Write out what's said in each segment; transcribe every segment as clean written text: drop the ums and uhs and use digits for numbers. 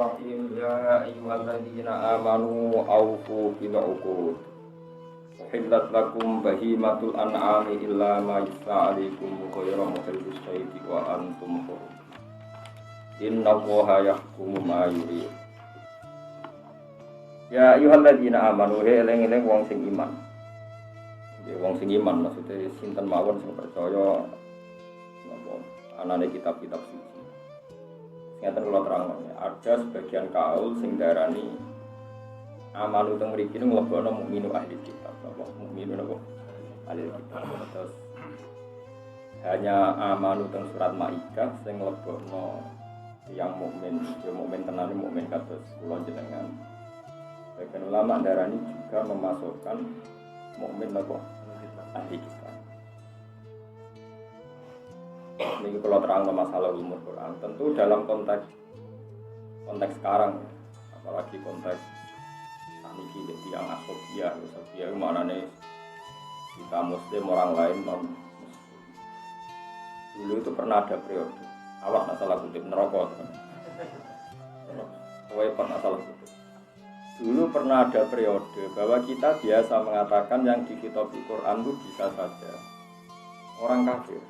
Bismillahirrahmanirrahim. Ya ayyuhalladzina amanu awfu bil 'uqud. Uhillat lakum bahimatul an'ami illa ma yutla 'alaikum ghayra muhillis sayti wa antum hurum. Innallaha yahkumu ma yurid. Ya ayyuhalladzina amanu eling-eling wong sing iman. Ya wong sing iman maksudnya sinten mawon sing percaya napa anane kitab-kitab suci. Ngeten kula terangno, ada sebagian kaul sing darani amanu teng mriki niku mlebokno mukminu ahli kitab, napa mukminu napa ahli kitab. Terus hanya amanu teng surat Maidah sing mlebokno yang mukmin, ya mukmin tenan mukmin kados kula jenengan. Sebagian ulama darani juga memasukkan mukmin napa ahli kitab. Ini kalau terang masalah ulumul Quran, tentu dalam konteks sekarang, apalagi konteks saniki jadi yang asofia itu mana nih kita muslim orang lain non muslim. Dulu itu pernah ada periode, awak masalah kutip neraka, pernah salah kutip. Dulu pernah ada periode bahwa kita biasa mengatakan yang di kitab Al-Quran itu bisa saja orang kafir.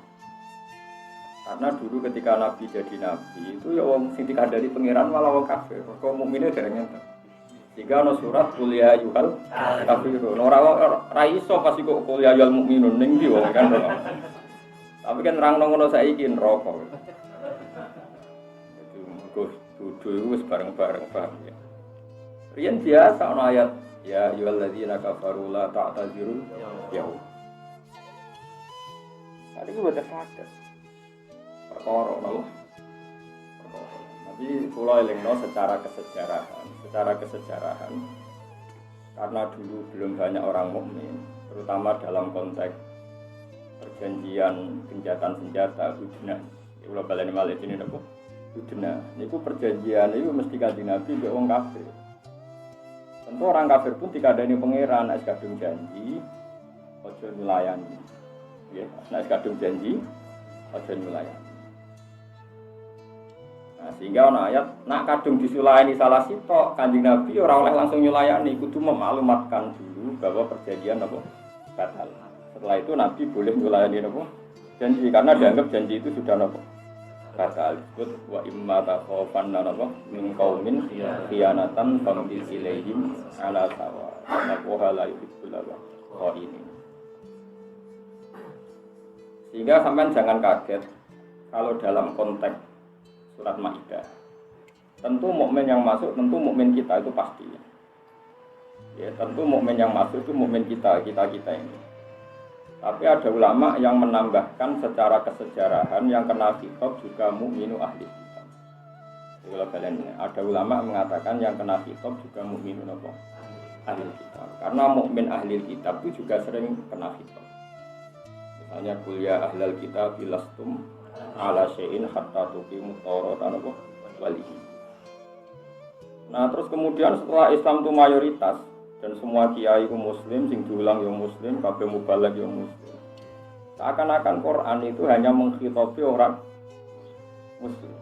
Karena dulu ketika Nabi jadi Nabi itu ya wong sing dikandani pangeran malah wong kafir. Kok mukmine dereng enten. Jika ana surat qul ya ayyuhal kafirun. Ora iso pasti kok qul ya ayyuhal mukminun ning ndi wong kan. Tapi kan nerangno ngono saiki neraka. Jadi mengko dudu wis bareng-bareng paham ya. Riyen biasa ana ayat ya ayyuhalladzina kafaru la ta'tazirul yaum. Ada iki boten fakir. Perkara lho. Tapi kula elingno secara kesejarahan karena dulu belum banyak orang mukmin, terutama dalam konteks perjanjian gencatan senjata hudnah. Kula baleni malih ini napa? Hudnah. Niku perjanjian niku mesti kanjeng Nabi mbek wong kafir. Tentu orang kafir pun dikandani pangeran nek kadung janji aja nyulayani. Nggih, nek kadung janji aja nyulayani. Nah, sehingga ana ayat nak kadung disulayani salah sitok Kanjeng Nabi ora oleh langsung nyulayani, kudu memaklumatkan dulu bahwa perjanjian apa batal. Setelah itu Nabi boleh nyulayani apa janji karena dianggap janji itu sudah apa batal. Disebut wa imma takhafanna apa min qaumin khiyanatan fambil ilaihim ala sawa. Wa la yuhibbul qainin. Sehingga sampean jangan kaget kalau dalam konteks surat Maidah. Tentu mukmin yang masuk, tentu mukmin kita itu pasti. Ya, tentu mukmin yang masuk itu mukmin kita ini. Tapi ada ulama yang menambahkan secara kesejarahan yang kena khitab juga mukminu ahli kitab. Kalau kalian ini, ada ulama mengatakan yang kena khitab juga mukminu ahli kitab. Karena mukmin ahli kitab itu juga sering kena khitab. Misalnya kuliah ahlal kitab bilastum ala syai'in hatta tuqimu tawratan walihi. Nah, terus kemudian setelah Islam itu mayoritas dan semua kiai itu muslim, sing diulang yang muslim, kabeh mubaligh yang muslim. Seakan-akan Quran itu hanya menghitopi orang muslim.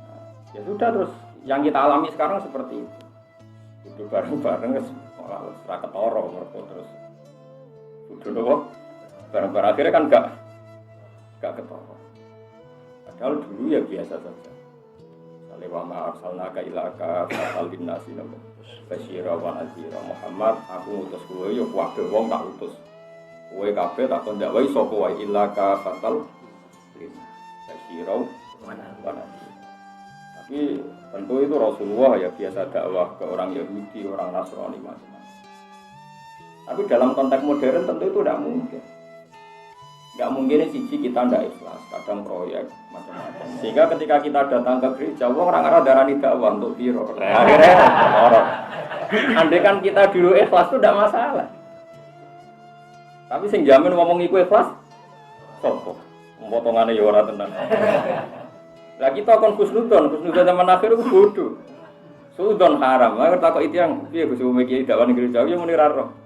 Nah, ya sudah terus yang kita alami sekarang seperti itu. Itu bareng-bareng malah ora ketara mergo terus. Udah bareng-bareng akhirnya kan gak ketara. Padahal dulu ya biasa saja. Sallallahu arsalnaka ilaka fatal linnasi nabi basyira wa nadhira. Muhammad aku ngutus kowe ya kabeh wong tak utus. Kowe kabeh tak kondak wae sapa wae ilaka fatal basyira wa nadhira. Tapi tentu itu Rasulullah ya biasa dakwah ke orang Yahudi, orang Nasrani macam-macam. Tapi dalam konteks modern tentu itu tidak mungkin. Enggak mungkin siji kita ndak ikhlas, kadang proyek macam-macam. Sehingga ketika kita datang ke gereja, orang arah darani dakwah untuk piro. Akhirnya orang. Andai kan kita dulu ikhlas itu tidak masalah. Tapi sing jamin ngomong iku ikhlas sapa? Potongane ya ora tenan. Lah kita kon kusnudon zaman akhir ku bodoh. Sudon haram. Lah takok itu yang piye Gus iki dakwah ning gereja yo muni ra roh.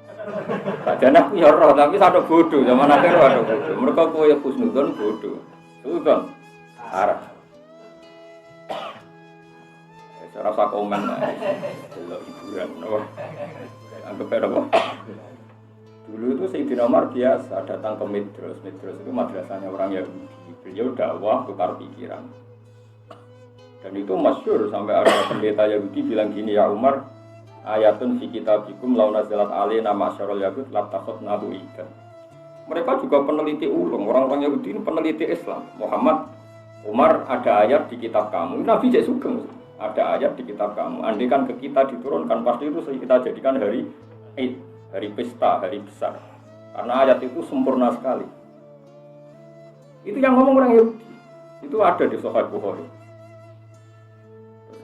Padahal aku ya roh, tapi satu bodoh, zaman akhir ada bodoh. Mereka kowe husnudon bodoh, husnudon arah. rasa komen delok hiburan apa. Anggap apa? Dulu itu Sayyidina Umar biasa datang ke Midros. Midros itu madrasahnya orang Yahudi. Beliau dakwah tukar pikiran. Dan itu masyhur sampai ada pendeta Yahudi bilang gini, ya Umar, ayatun fi kitabikum law nazalat alaina masyarul yahud la takhadnahu idan. Mereka juga peneliti ulung, orang-orang Yahudi ini peneliti Islam. Muhammad, Umar, ada ayat di kitab kamu. Nabi Jek Sugeng, ada ayat di kitab kamu. Andai kan ke kita diturunkan, pasti itu kita jadikan hari Eid, hari pesta, hari besar. Karena ayat itu sempurna sekali. Itu yang ngomong orang Yahudi. Itu ada di Sahih Bukhari.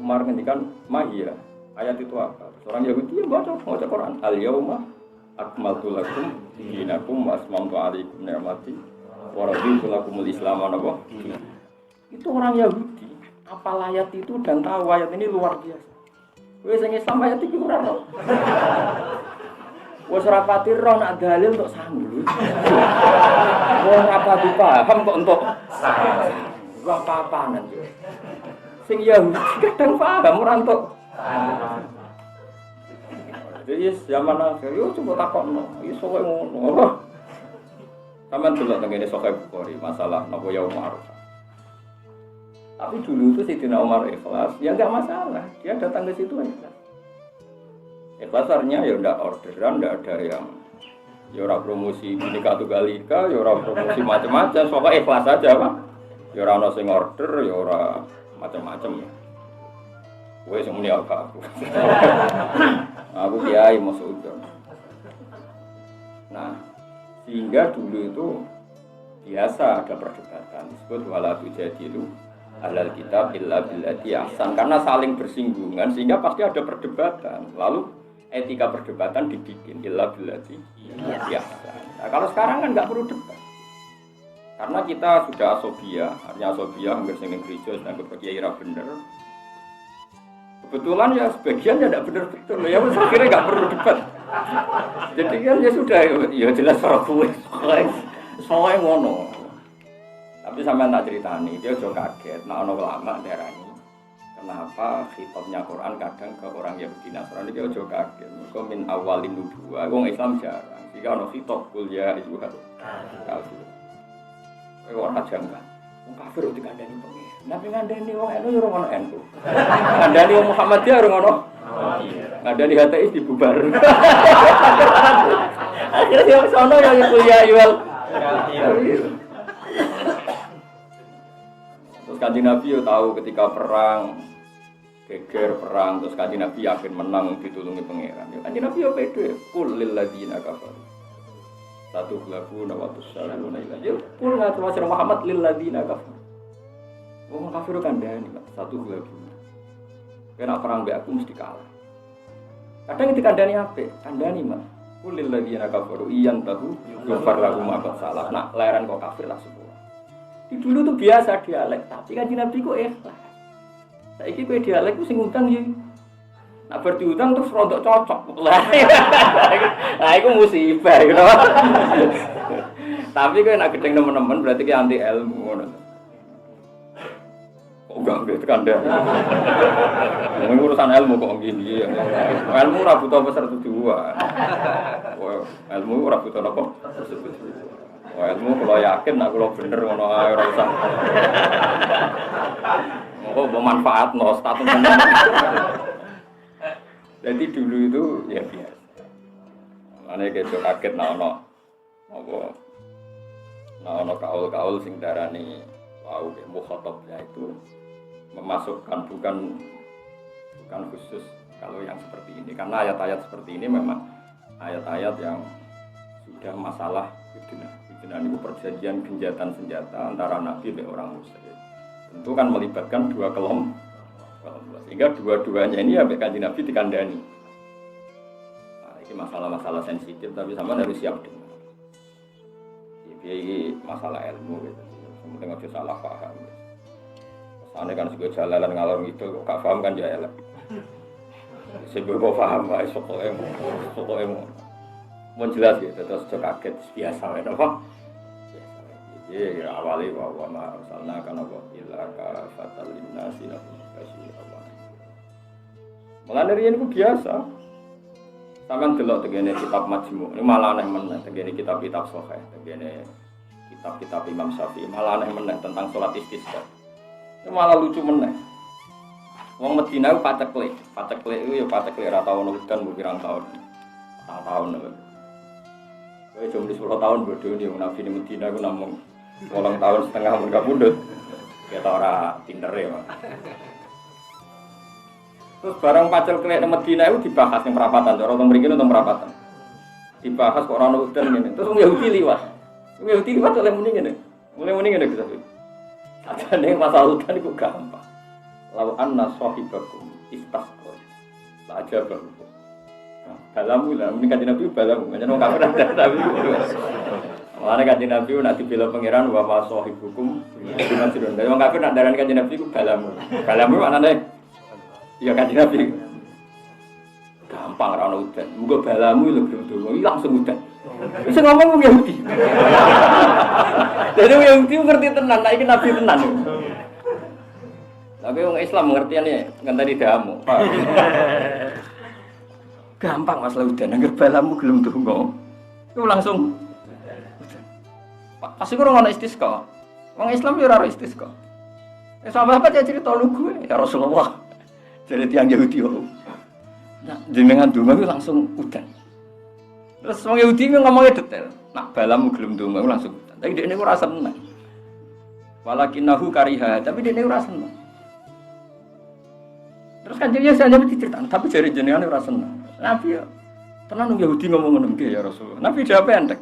Umar ngendikan, "Mahia." Ayat itu apa? Orang Yahudi yang baca Quran. Al-yauma akmaltu lakum dinakum wa atmamtu 'alaikum ni'mati wa raditu lakumul Islam wa itu orang Yahudi. Apal ayat itu dan tahu ayat ini luar biasa. Kowe sing Islam ayat iki ora ro. Wes ora pati ro nak dalil untuk sanggul. Wong apa dipaham kok untuk sanggul. Apa-apaan iki. Sing Yahudi kadang paham ora untuk. Jadi zaman akhir yo coba takokno, iso kowe ngono. Sampeyan delok teng ngene Sahih Bukhari masalah napa yaum Arafah. Tapi dulu itu Sayyidina Umar ikhlas, ya enggak masalah. Dia datang ke situ ikhlas. Ikhlas artinya ya enggak orderan, enggak ada yang ya ora promosi Bhinneka Tunggal Ika, ya ora promosi macam-macam, pokoknya ikhlas aja, Pak. Ya ora ono sing order, ya ora macam-macam ya. Wes muni aku. Aku kiai masuk. Nah, sehingga dulu itu biasa ada perdebatan disebut wala tujadilu alal kitab illa billati ahsan karena saling bersinggungan sehingga pasti ada perdebatan. Lalu etika perdebatan dibikin illa billati ahsan. Nah, kalau sekarang kan enggak perlu debat. Karena kita sudah asobia, artinya asobia hampir sing gereja sedang kiai ra bener. Kebetulan ya sebagian ya tidak benar-benar, ya akhirnya nggak perlu debat. Jadi kan ya sudah, ya jelas orang soalnya ngono. Tapi sampai tak ceritani, dia juga kaget. Nah ono ulama daerah ini, kenapa khitabnya Quran kadang ke orang Yahudi Nasrani dia juga kaget. Mereka min awalin nubuwah, orang Islam jarang. Jika ono khitab kuliah itu harus kafir. Orang aja enggak, orang kafir itu dikandani pengen. Nabi ngandani wong NU yo ora ono NU. Ngandani wong Muhammadiyah ora ono. Ngandani HTI dibubar. Akhirnya yo sono yo kuliah iwal. Terus Kanjeng Nabi yo tahu ketika perang geger perang terus Kanjeng Nabi yakin menang ditulungi pangeran. Yo Kanjeng Nabi yo pede kul lil ladina kafaru. Satu lagu nawatus saluna ila. Yo kul ngatu Muhammad lil ladina kafaru. Wong kafir kan dani, satu lagu. Kena perang be aku mesti kalah. Kadang dikandani apik, kandani mah. Kulil ladina kafaru iyan tahu yufar lahum ma salah. Nak leren kok kafir lah semua. Di dulu tuh biasa dialek, tapi kan Nabi kok ikhlas. Saiki kowe dialek ku sing ngutang ya. Nak bar diutang terus rontok cocok. Lah iku musibah gitu. Tapi kowe nak gedeng nemen-nemen berarti ki anti ilmu ngono. Enggak kandang. Ngomong urusan ilmu kok gini. Ilmu ora butuh besar tujuan. Ilmu ora butuh apa? Ilmu kalau yakin nak kalau bener ngono ae ora usah. Oh, bermanfaatno status. Jadi dulu itu ya biasa. Mane keco kaget nak ono apa? Nak ono kaul-kaul sing darani wau mukhatabnya itu memasukkan bukan khusus kalau yang seperti ini karena ayat-ayat seperti ini memang ayat-ayat yang sudah masalah fitnah itu perjanjian genjatan senjata antara Nabi dan orang musyrik tentu kan melibatkan dua kelompok sehingga dua-duanya ini ya Kanjeng Nabi dikandani. Nah, ini masalah-masalah sensitif tapi sama harus siap dengar. Ini masalah ilmu gitu. Sementing aja salah paham. Soalnya kan juga jalanan ngalor itu, gak paham kan ya elek. Sebab kok paham, pokoknya mau jelas gitu, terus kaget biasa kan apa? Biasa. Jadi awali bahwa misalnya kan apa? Ila ka fatal linnasi nabi kasih Allah. Mulane riyen iku biasa. Sampeyan delok tegene kitab Majmu', ini malah aneh meneh tegene kitab-kitab sahih, tegene kitab-kitab Imam Syafi'i malah aneh meneh tentang salat istisqa. Ini malah lucu meneh. Wong Medina ku paceklik iku ya paceklik ra tau udan mbok pirang taun. Tahun lho. Kowe jumlah 10 tahun bodoh nih Nabi di Medina ku namung 8 tahun setengah mun kapundhut. Ya ta ora pinter ya, Pak. Terus barang pacel kelek nang Medina itu dibahas yang perapatan, cara teng mriki nang perapatan. Dibahas kok ora ono udan ngene. Terus wong Yahudi liwat. Wong Yahudi liwat oleh muni ngene. Mulai muni ngene Gus. Sajane masalah udan iku gampang. Law anna sahibakum istasqa. La ajabahu. Balamu lah, muni kanjeng Nabi balamu. Kanjeng wong kafir Nabi. Mulane kanjeng Nabi nek dibela pangeran wa sahibukum dengan sirun. Wong kafir nak darani kanjeng Nabi ku balamu. Balamu maknane ya kan Nabi gampang ra ono udan. Muga balamu lho belum langsung udan. Wis ngomong wong Yahudi. Jadi wong Yahudi ngerti tenan, nek iki Nabi tenan. Tapi wong Islam ngertiane ngenteni damu. Gampang masalah udan, anggere balamu gelem donga. Iku langsung pasti kurang ono istisqa. Wong Islam yo ora istisqa. Sahabat ya cerita lugu ya Rasulullah. Jadi tiang Yahudi itu, nah, jenengan donga itu langsung udan. Terus orang Yahudi itu ngomongnya detail. Nak balamu gelem donga itu langsung udan. Tapi dia ini rasa senang. Walakinahu kariha, tapi dia ini rasa senang. Terus kan jadinya saya nyampe diceritakan, tapi jari jenengan itu rasa senang. Nabi ya, tenang Yahudi ngomong ya Rasulullah. Nabi jawab pendek.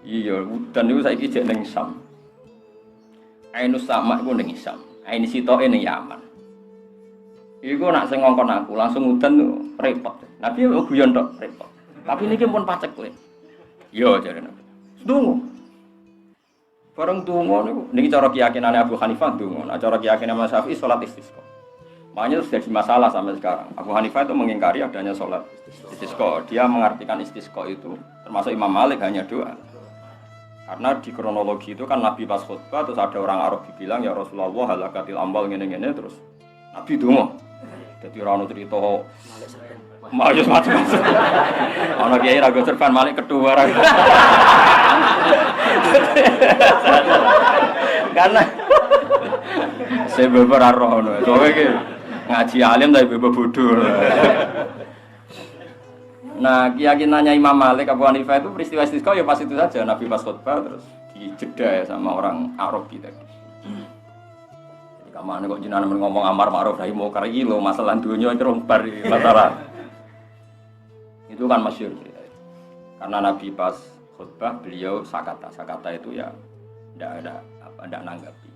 Iya, udan itu saya kijek neng Sam. Ainus sama itu neng Sam. Ain sitoe neng Yaman. Iku nak sing ngongkon aku langsung udan tuh repot. Nabi yo guyon tok repot. Tapi niki pun pacek kowe. Yo jare Nabi. Ndonga. Bareng donga niku niki cara keyakinane Abu Hanifah donga. Nah cara keyakinan Imam Syafi'i salat istisqa. Makanya sudah jadi masalah sampai sekarang. Abu Hanifah itu mengingkari adanya salat istisqa. Dia mengartikan istisqa itu termasuk Imam Malik hanya doa. Karena di kronologi itu kan Nabi pas khutbah terus ada orang Arab bilang ya Rasulullah halakatil ambal ngene-ngene terus Nabi donga. Jadi orang cerita Malik macam-macam. Orang kiai ragu serban Malik kedua ragu. Karena saya beberapa roh, soalnya ngaji alim tapi beberapa bodoh. Nah keyakinannya Imam Malik Abu Hanifah itu peristiwa istisqa ya pas itu saja Nabi pas khutbah terus dijeda ya sama orang Arab gitu. Kamane kok jenengan ngomong amar ma'ruf nahi munkar iki lho masalah dunya cerombar masalah. Itu kan masyhur. Karena Nabi pas khutbah beliau sakata itu ya ndak nanggapi.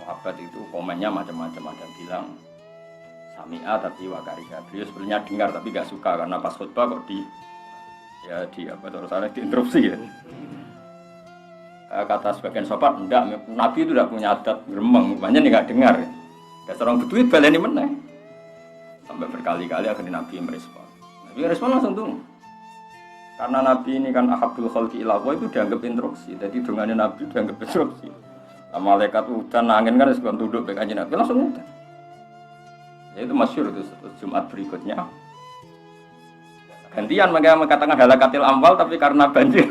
Sahabat itu komennya macam-macam, ada yang bilang sami'a tapi wa kariha. Beliau sebenarnya dengar tapi enggak suka karena pas khutbah kok di diinterupsi ya. Kata sebagian sahabat, enggak, Nabi itu tidak punya adat gremeng, makanya enggak dengar. Ya seorang betuit baleni meneh. Sampai berkali-kali akhirnya Nabi merespon. Nabi respon langsung tuh. Karena Nabi ini kan ahabul khalqi ila Allah itu dianggap instruksi. Jadi dongannya Nabi dianggap instruksi. Nah, malaikat udan angin kan sebelum duduk baik kanjeng Nabi langsung udan. Ya itu masyhur itu Jumat berikutnya. Gantian mereka mengatakan halakatil ambal tapi karena banjir.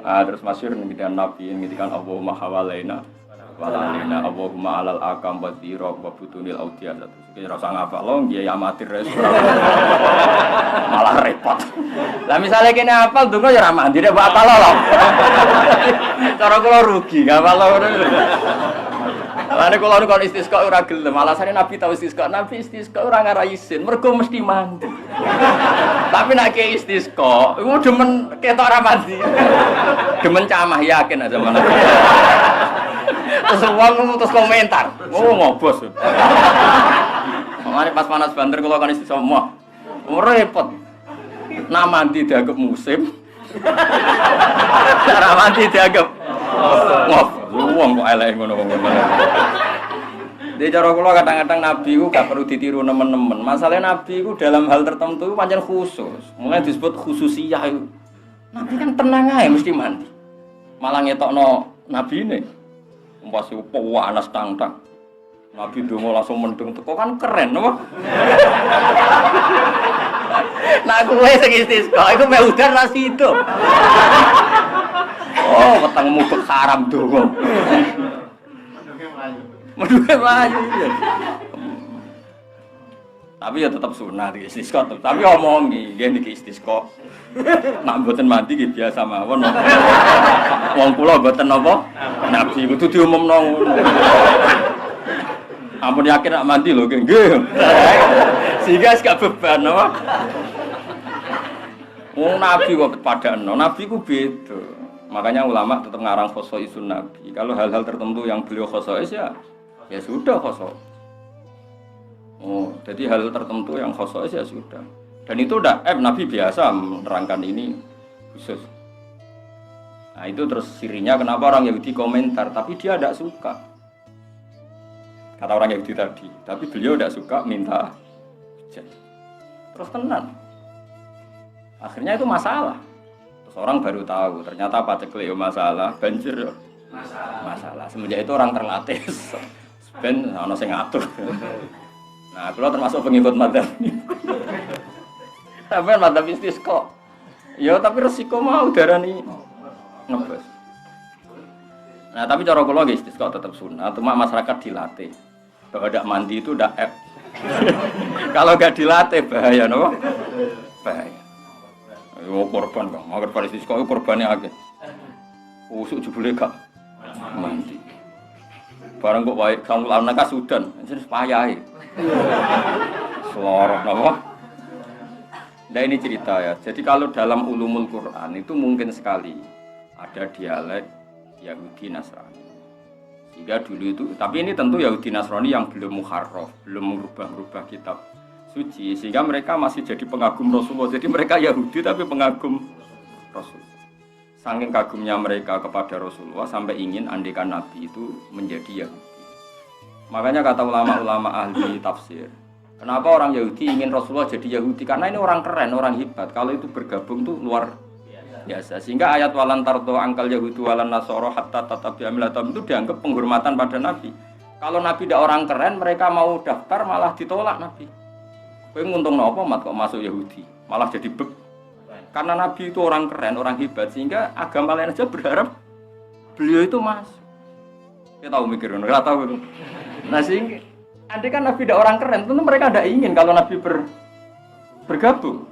Terus masyhur ngendikan Nabi ngendikan Allahumma hawalaina walalaina Allahumma alal akam wa dhira wa butunil audiyah. Iki rasa ngapal lo nggih amatir malah repot. Lah misale kene hafal donga ya ra mandine mbok apal lho. Cara kula rugi ngapal lho. Lane kula niku istisqa ora gelem. Alasane Nabi tau istisqa. Nabi istisqa ora ngarai isin, mergo mesti mandi. Tapi nek ke istisqa, iku demen ketok ora mandi. Demen camah yakin aja mana. Terus wong terus komentar. Oh ngobos. Mane pas panas banter kula kan istisqa mah. Repot. Nak mandi dianggap musim. Ora mandi dianggap ngob. Wong kok elek ngono wong. Di cara kula kadang-kadang Nabi ku gak perlu ditiru nemen-nemen. Masalahnya Nabi ku dalam hal tertentu pancen khusus. Mulai disebut khususiyah itu. Nabi kan tenang aja mesti mandi. Malah ngetokno Nabi ini. Umpasi panas tang-tang. Nabi dongo langsung mendung teko kan keren apa? Nah kowe sing istisqa iku mek udan ra sido. Oh, weteng mubek haram dongo. Menduwe mlayu. Tapi ya tetap sunnah di istisqa. Tapi omongi, nggih niki istisqa. Nak mboten mandi nggih biasa mawon. Wong kula mboten napa? Nabi kudu diumumno ngono. Ampun yakin nak mandi lho nggih. Sehingga gak beban napa? Wong Nabi kok padakno. Nabi ku beda. Makanya ulama tetap ngarang khosoisun Nabi. Kalau hal-hal tertentu yang beliau khosois ya sudah khosois. Oh, jadi hal tertentu yang khosois ya sudah. Dan itu udah Nabi biasa menerangkan ini khusus. Nah itu terus sirinya kenapa orang Yahudi komentar, tapi dia tidak suka. Kata orang Yahudi tadi, tapi beliau tidak suka minta hujan. Terus tenang. Akhirnya itu masalah. Terus orang baru tahu, ternyata paceklik masalah, banjir masalah. Semenjak itu orang terlatih, ben ana sing ngatur. Nah, kalau termasuk pengikut madzhab ini. Sampai madzhab istisqa. Ya, tapi resiko mau darani ngebes. Nah, tapi cara kula nggih istisqa tetap sunnah, cuma masyarakat dilatih. Kalau tidak mandi itu udah Kalau enggak dilatih bahaya napa? Bahaya. Yo korban, Bang. Mager pada istisqa korbane akeh. Usuk jebule gak mandi. Barang kok wae kamu lawan kasudan, jenenge payahe. Selorok apa? Nah ini cerita ya. Jadi kalau dalam ulumul Quran itu mungkin sekali ada dialek Yahudi Nasrani. Sehingga dulu itu, tapi ini tentu Yahudi Nasrani yang belum muharraf, belum merubah-rubah kitab suci, sehingga mereka masih jadi pengagum Rasulullah. Jadi mereka Yahudi tapi pengagum Rasul. Saking kagumnya mereka kepada Rasulullah sampai ingin andekan Nabi itu menjadi Yahudi. Makanya kata ulama-ulama ahli tafsir, kenapa orang Yahudi ingin Rasulullah jadi Yahudi? Karena ini orang keren, orang hebat. Kalau itu bergabung tuh luar biasa. Sehingga ayat walan tardo angkal Yahudi walan nasoro hatta tatabi amilatam itu dianggap penghormatan pada Nabi. Kalau Nabi tidak orang keren, mereka mau daftar malah ditolak Nabi. Kowe nguntung apa mat kok masuk Yahudi? Malah jadi beg. Karena Nabi itu orang keren, orang hebat, sehingga agama lain aja berharap beliau itu masuk. Kita tahu mikir, nggak tahu itu. Nah sehingga, andai kan Nabi tidak orang keren, tentu mereka tidak ingin kalau Nabi bergabung.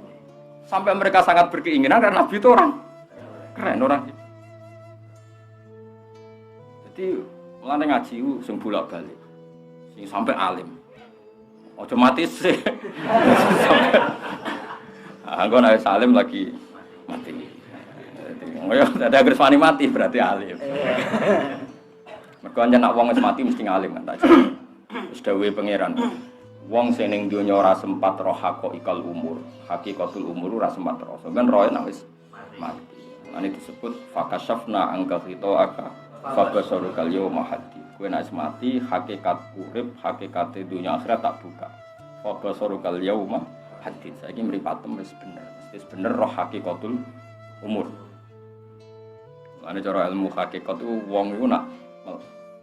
Sampai mereka sangat berkeinginan karena Nabi itu orang keren, orang hebat. Jadi mulane ngaji sing bolak-balik, sing sampai alim. Ojo mati sih. Aku naik salim lagi mati. Ada agres wani mati berarti alim. Mergo nak wong wis mati mesti ngalim kan tak. Wis dawuhe pangeran. Wong sing ning donya ora sempat roh hakikal umur. Hakikatul umur ora sempat roh. Sampeyan roe nak wis mati. Lan disebut fakasyafna angka aka fabasarukal yauma hadi. Kowe nek mati hakikat urip, hakikat dunya akhirat tak buka. Fabasarukal yauma hadis, saya ini meripatem wis bener roh hakikatul umur. Karena cara ilmu hakikat itu wong itu nak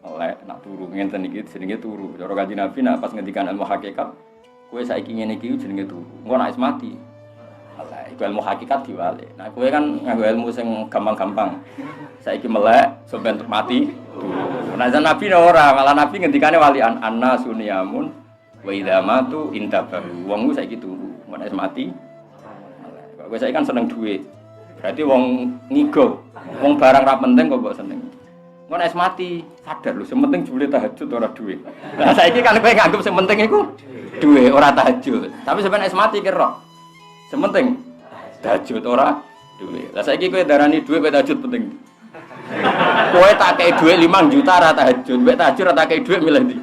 melek, nak turu, ngenten iki jenenge turu. Cara Kanjeng Nabi nak pas ngendikan ilmu hakikat, kowe saiki ngene iki jenenge turu. Engko nek mati, melek, iku ilmu hakikat diwale. Nah kowe kan nganggo ilmu sing gampang-gampang. Saiki melek, sampeyan mati, turu. Nah Nabi ora, malah Nabi ngendikane walian anna sunyamun wa idza matu intabahu. Wong ku saiki turu. Nek mati, kowe saiki kan seneng duit. Berarti wong ngigo, wong barang ra penting kok mbok seneng. Engko nek mati sadar lho, sing penting jebule tahajud ora duit. Lah saiki kan kowe nganggep sing penting iku duit ora tahajud. Tapi sampeyan nek mati kira sing penting tahajud ora duit. Lah saiki kowe darani duit kowe tahajud penting. Kowe tak kei duit 5 juta ra tahajud, mbek tahajud ra tak kei duit milih ndi?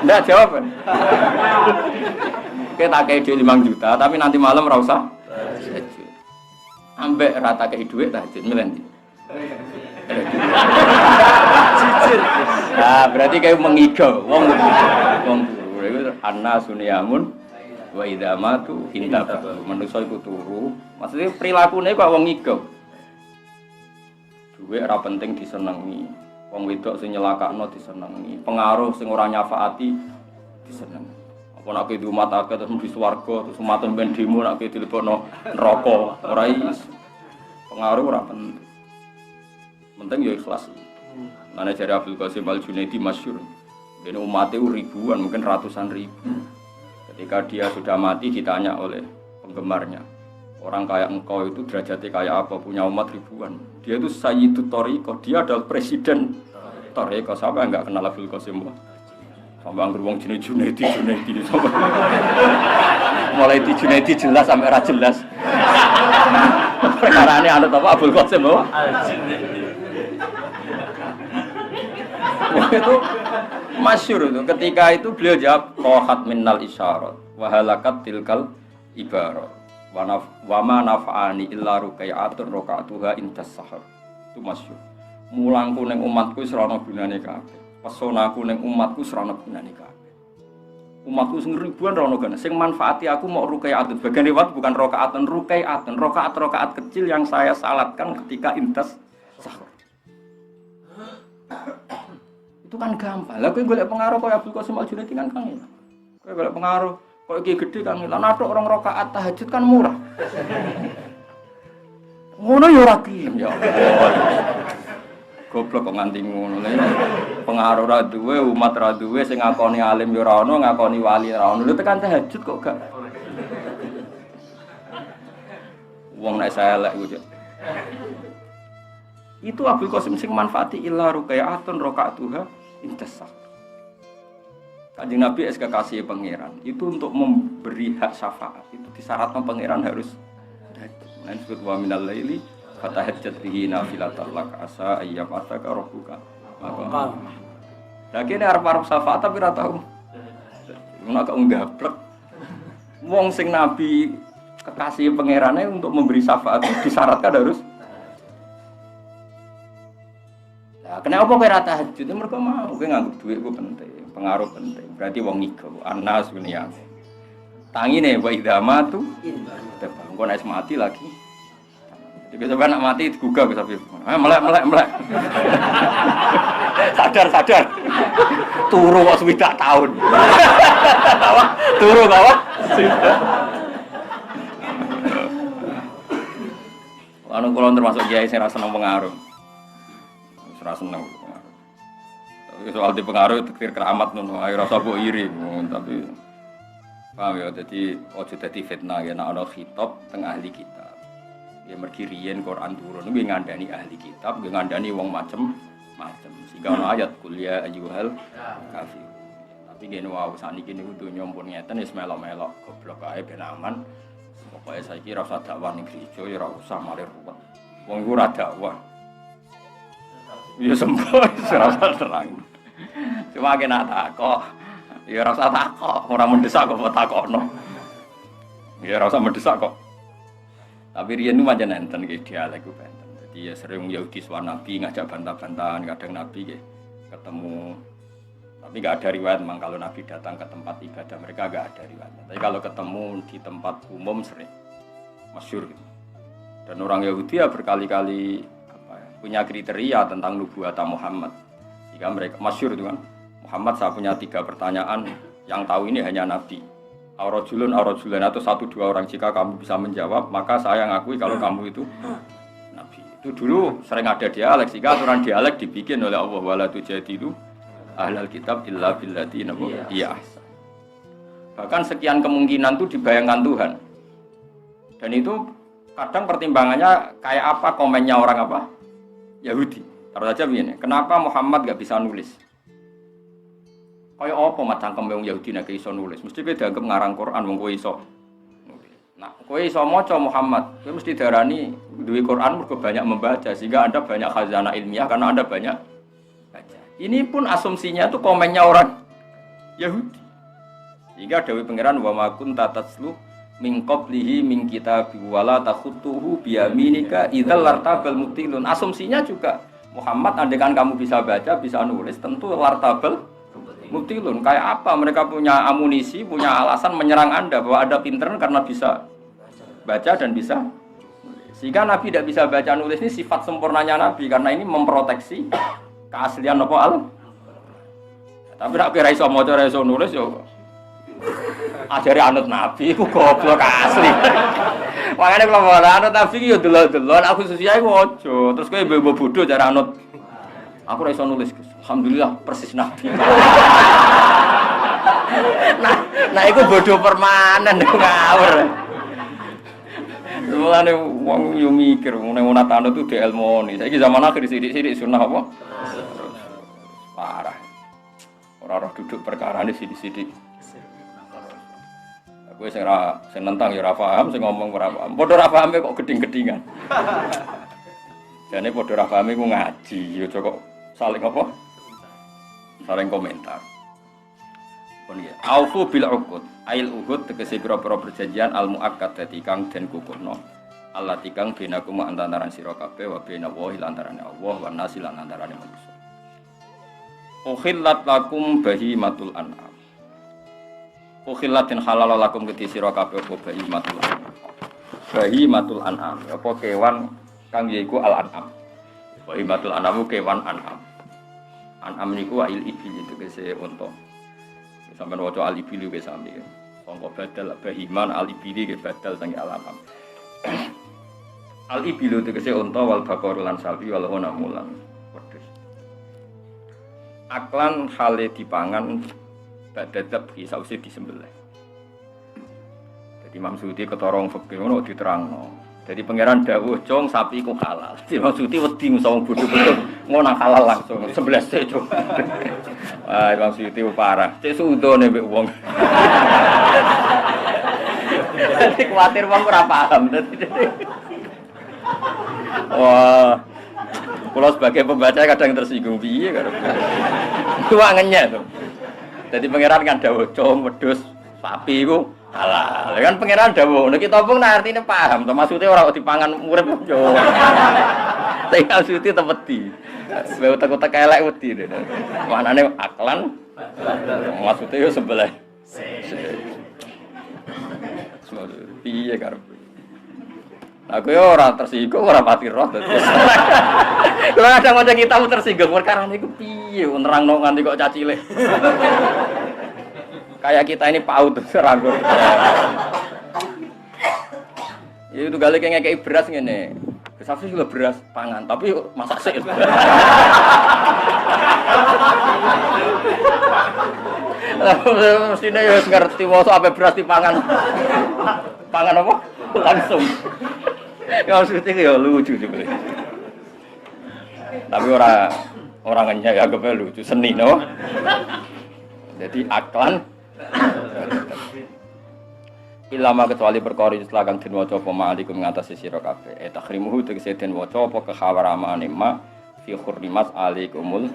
Ndak jawab. Kita kayak duit 5 juta, tapi nanti malam ora usah tahajud. Ambek rata kayak duit tahajud milih ndi? Nah, berarti kayak mengigau wong turu iku anna sunyamun wa idza matu intabah. Manusa iku turu, maksudnya perilakunya kok wong ngigau. Duit ora penting disenengi. Wong wedok sing nyelakakno disenengi, pengaruh sing ora nyafaati disenengi. Apa nek di umat akeh terus mlebu swarga, terus umat ben demo nek dilebokno neraka, ora iso. Pengaruh ora penting. Penting ya ikhlas. Mana jare Abdul Qasim Al-Junaidi masyhur. Dene umatnya ribuan, mungkin ratusan ribu. Ketika dia sudah mati ditanya oleh penggemarnya, orang kayak engkau itu derajatnya kayak apa, punya umat ribuan. Dia itu Sayyidut Thariqah, dia adalah presiden Thariqah. Siapa yang enggak kenal Abdul Qasim? Sampai anggur wong jenenge Junaidi mulai di Junaidi jelas sampai ra jelas. Perkarane anut apa Abdul Qasim lho? Itu masyhur itu. Ketika itu beliau jawab qahat minnal isyarat wa halakat tilkal ibarat wa ma nafa'ani illa ruqai'atun rakaatuha indas sahar. Itu masyhur. Mulangku ning umatku wis ora ana gunane kabeh. Pesonaku ning umatku wis ora ana gunane kabeh. Umatku sing ribuan ora ana gunane. Sing manfaati aku mau ruqai'atun. Bagian riwayat bukan rakaatun, ruqai'atun. Rakaat kecil yang saya salatkan ketika indas sahur. Itu kan gampang. Lah kowe golek pengaruh koyo Abdul Qasim Al-Junaidi kan kang enak. Kowe golek pengaruh koyo iki gede kang enak. Nathok orang rakaat tahajud kan murah. Ngono ya ora gelem ya. Goblok kok nganti ngono lho. Pengaruh ra duwe, umat ra duwe, sing ngakoni alim ya ora ono, ngakoni wali ra ono. Lho tekan tahajud kok gak. Wong nek saya elek iku. Itu Abdul Qasim sing manfaati illa ruqai'atun rakaatuha intasah. Kanjeng Nabi SK kasih pangeran itu untuk memberi hak syafaat. Itu disyaratkan pangeran harus nah disebut wa minal laili fatahajjat bihi nafilatan lak asa ayyam ataka rabbuka. Lah kene arep syafaat tapi ora tau. Ngono kok nggablek. Wong sing Nabi kekasih pangerane untuk memberi syafaat disyaratkan harus. Nah, kenapa kowe ra tahajud? Mergo mau kowe nganggo dhuwit ku penting, pengaruh penting. Berarti wong iku anas dunia. Tangine wa idamatu tebang kok nek mati lagi. Jadi sampai nak mati digugah wis sampe. Melek. Sadar. Turu kok swidak tahun. Turu apa? Anu kula termasuk kiai sing ra seneng pengaruh. Seneng pengaruh. Tapi soal di pengaruh tekir keramat ngono, ayo rasa mbok iri, tapi paham ya, dadi ojo dadi fitnah ya nek ana khitab teng ahli kitab. Ya mergi riyen Quran turun kuwi ngandani ahli kitab, kuwi ngandani wong macem-macem. Sehingga ana ayat kuliah ayyuhal kafir. Tapi ngene wae saniki niku donya pun ngeten wis melok-melok goblok ae ben aman. Pokoke saiki ra usah dakwah ning gereja ya ora usah malir ruwet. Wong iku ora dakwah. Ya sembuh, serasa terang. Cuma kena takok, ya rasa takok, orang mendesak kok takokno. Ya rasa mendesak kok. Tapi riyen itu macam enten ke dialek ku benten. Jadi ya sering Yahudi sowan Nabi ngajak bantah-bantahan, kadang Nabi ketemu. Tapi enggak ada riwayat memang kalau Nabi datang ke tempat ibadah mereka enggak ada riwayat. Tapi kalau ketemu di tempat umum sering masyhur gitu. Dan orang Yahudi ya berkali-kali punya kriteria tentang nubuwata Muhammad. Jika mereka masyhur itu kan, Muhammad saya punya 3 pertanyaan yang tahu ini hanya Nabi. Aurojulun atau 1-2 orang jika kamu bisa menjawab maka saya ngakui kalau kamu itu Nabi. Itu dulu sering ada dialek, jika aturan dialek dibikin oleh Allah wala tujadilu ahlal kitab illa billati iya. Bahkan sekian kemungkinan itu dibayangkan Tuhan. Dan itu kadang pertimbangannya kayak apa komennya orang apa? Yahudi. Taruh saja begini, kenapa Muhammad enggak bisa nulis? Kayak apa macam wong Yahudi nek iso nulis? Mesti kowe dianggap ngarang Quran wong kowe iso. Nah, kowe iso maca Muhammad, kowe mesti darani duwe Quran mergo banyak membaca sehingga Anda banyak khazanah ilmiah karena Anda banyak baca. Ini pun asumsinya itu komennya orang Yahudi. Sehingga dawuh pangeran wa ma kunta tatslu min qablihi min kitabi wala takhutuhu biyaminika idzal lartabal mubtilun. Asumsinya juga Muhammad andaikan kamu bisa baca, bisa nulis, tentu lartabal mubtilun. Kayak apa mereka punya amunisi, punya alasan menyerang Anda bahwa Anda pinter karena bisa baca dan bisa nulis. Sehingga Nabi tidak bisa baca nulis ini sifat sempurnanya Nabi karena ini memproteksi keaslian apa al. Tapi nek kira iso maca ora iso nulis yo ajare anut nabi iku goblok asli. Makane kula ora anut nabi iki yo delok-delok aku sesuai iku aja. Terus kowe mbok bodho cara anut. Aku ora iso nulis. Alhamdulillah persis nabi. Nah iku bodho permanen ngawur. Mulane wong yo mikir nek ana tanut itu dielmoni. Saiki zaman akhir sithik-sithik sunah apa? Parah. Ora duduk perkarane sithik-sithik. Kowe sing nentang ya ora paham, sing ngomong ora paham. Padha ora pahame kok geding-gedingan. Jane padha ora pahame ku ngaji, ya kok saling apa? Saling komentar. Pun ya. Aufu bil uqud. Ail uqud tegese pira-pira perjanjian al muakkadati kang den kukuhno. Allah tikang binakum antaran sira kabeh wa bina wahi lantarane Allah wa nasi lan antarane manusia. Ukhillat lakum bahimatul an'am. Ukhillatin halal lakum kedhi sira kabeh apa bahimatul an'am. Bahimatul an'am apa kewan kang yaiku al an'am. Bahimatul an'am kewan an'am. An'am niku ail ibil itu kese unta. Sampeyan waca al ibil wis sami. Sangka badal bahiman al ibil ke badal sange al an'am. Al ibil itu kese unta wal bakor lan sapi wal ghanam. Aklan hale dipangan badadab ki sause disembelih. Jadi Imam Suyuti ketorong fikih ngono diterangno. Jadi pangeran dawuh cong sapi ku halal. Imam Suyuti wedi musa wong bodho-bodho ngono halal langsung 11 cek cong. Ah Imam Suyuti parah. Cek sudone mbek wong. Dadi kuwatir wong ora paham. Wah. Kalau sebagai pembaca kadang tersinggung piye karo. Tuwa ngenyek to. Dadi pangeran kan dawuh cung wedhus sapi iku halal. Kan pangeran dawuh nek kita pun artine paham to maksude ora dipangan urip yo. Tapi maksude tepedi. Sebab utek-utek elek wedi. Manane aklan maksude yo sebelah. Piye karo. Aku yo ora tersinggung ora pati roh dadi. Kalau ada macam kita tersinggung perkara niku piye nerangno nganti kok cacile. Kayak kita ini paut seranggur. Ya itu gale ngekeki beras ngene. Sapi juga beras pangan, tapi masak sik. Mestine ya ngerti mosok ape beras dipangan. Pangan apa? Langsung. Ya maksudnya ya lucu juga. Tapi orang ngenyek ya kepe lucu seni no. Jadi aklan ilama kecuali perkara setelah kang den waca apa ma'alikum ngatasi sira kabeh takhrimuhu tegese den waca apa kehawaramane ma fi khurrimat alaikumul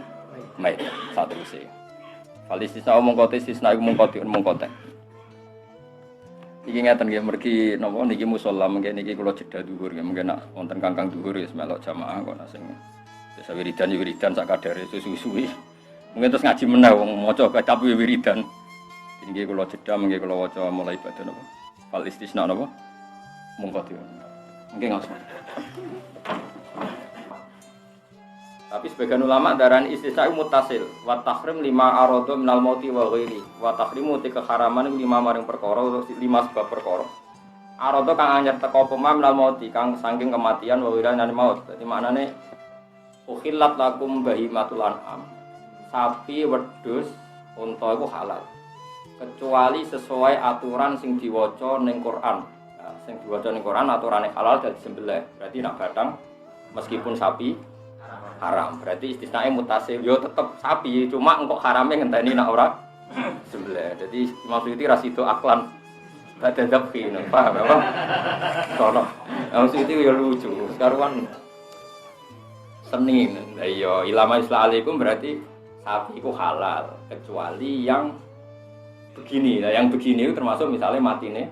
mait satruse falisisa omong kote sisna iku mung kote iki ngaten nggih mergi napa niki musala mengke niki kula jeda dhuwur nggih mungkin nek wonten kangkang dhuwur wis melok jamaah kok nek sing biasa wiridan sak kadare suwi-suwi mungkin terus ngaji meneh wong maca tapi wiridan niki kula jeda mengke kula waca mulai ibadah napa fal istisna napa mungko mungkin ngaos tapi sebagian ulama darani istisna mutasil wa tahrim lima arada minal mauti wa ghairi wa tahrimu te keharaman lima maring perkara lima sebab perkara arada kang anyar teka pemam minal mauti kang saking kematian wa ghairi nan maut dadi maknane ukhillat lakum bahimatul an'am sapi wedhus unta iku halal kecuali sesuai aturan sing diwaca ning Quran. Nah, sing diwaca ning Quran aturane halal dadi sembelih. Berarti nak batang meskipun sapi haram. Berarti istisnae mutasil yo tetep sapi, cuma engkok harame ngenteni nak ora sembelih. Jadi maksud itu rasido aklan badhe dzabhi, paham apa? Sono. Maksud itu yo lucu. Sekarang seni. Lah iya, ilama islamikum berarti sapi itu halal kecuali yang begini, nah yang begini itu termasuk misalnya matine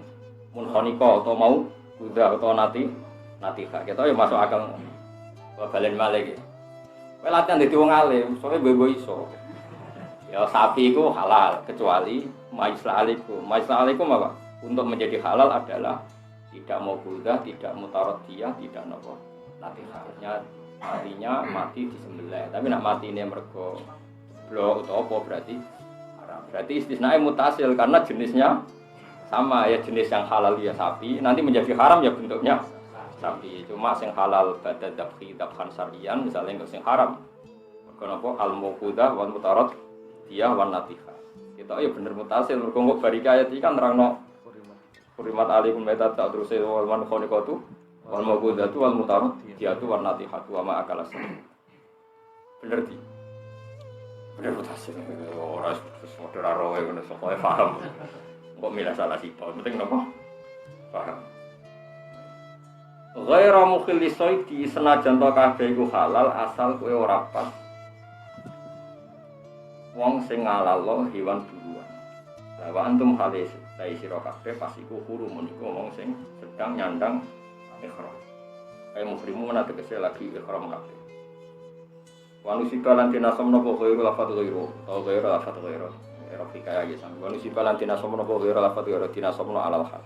munkhoniko atau mau udah atau natika kita ya masuk akal balen malih iki. Kowe latihan dadi wong alim, soalnya bebo iso. Ya sapi itu halal kecuali maislalikum. Maislalikum apa? Untuk menjadi halal adalah tidak mau udah, tidak mutaradiyah, tidak nopo natika. Matinya mati disembelih. Tapi nak mati ini mergo blok atau apa berarti haram. Berarti istisnae mutasil karena jenisnya sama ya, jenis yang halal ya sapi, nanti menjadi haram ya bentuknya sapi. Cuma sing halal pada dzabhi dzabhan syar'iyan misalnya enggak sing haram. Mergo napa al-muquddah wal mutarad dia wan natiha. Kita ya bener mutasil mergo kok barika ayat iki kan nerangno Hurimat alaikum maitat terus wal mankhoniqatu wal mawqudatu wal mutarad diatu wan natihatu wa ma akalas. Bener di. Bener mutasil. Ora sesuatu ora roe ngono sok paham. Kok milah salah sipol, penting napa? Paham. Ghairu mukhilli saidi senajan to kabeh iku halal asal kowe ora pas. Wong sing ngalalno hewan buruan. Lah wa antum halis dai sira kabeh pas iku hurum niku wong sing sedang nyandang ihram. Kae muhrimu ana tegese lagi ihram kabeh. Wa nusika lan tinasomno apa ghairu lafadz ghairu atau ghairu lafadz ghairu. Rafika ya sampe wa nusika lan tinasomno apa ghairu lafadz ghairu tinasomno alal hal.